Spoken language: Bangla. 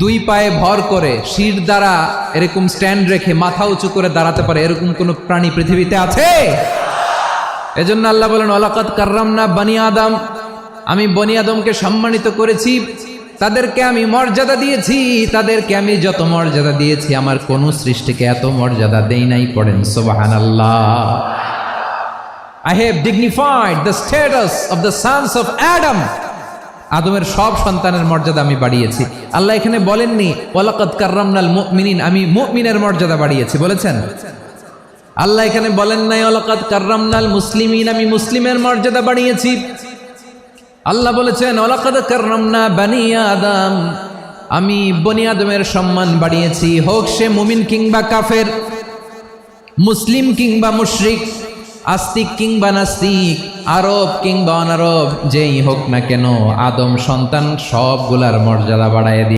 দুই পায়ে ভর করে শির দ্বারা এরকম স্ট্যান্ড রেখে মাথা উঁচু করে দাঁড়াতে পারে এরকম কোন প্রাণী পৃথিবীতে আছে? এজন্য আল্লাহ বলেন ওয়ালাকাদ কাররামনা বানি আদম, আমি বনি আদমকে সম্মানিত করেছি, তাদেরকে আমি মর্যাদা দিয়েছি। তাদেরকে আমি যত মর্যাদা দিয়েছি আমার কোন সৃষ্টিকে এত মর্যাদা দেই নাই। পড়েন সুবহানাল্লাহ। I have dignified the status of the sons of Adam. আদমের সব সন্তানের মর্যাদা আমি বাড়িয়েছি। আল্লাহ এখানে বলেননি ওয়ালাকাদ কাররামনাল মুমিনিন, আমি মুমিনের মর্যাদা বাড়িয়েছি, বলেছেন? আল্লাহ এখানে বলেন নাই ওয়ালাকাদ কাররামনাল মুসলিমিন, আমি মুসলিমের মর্যাদা বাড়িয়েছি। আল্লাহ বলেছেন ওয়ালাকাদ কাররামনা বানি আদম, আমি বনি আদমের সম্মান বাড়িয়েছি, হোক সে মুমিন কিংবা কাফের, মুসলিম কিংবা মুশরিক, আস্তিক কিংবা নাস্তিক, আরব কিংবা অনারব, যেই হোক না কেন আদম সন্তান সবগুলার মর্যাদা বাড়ায়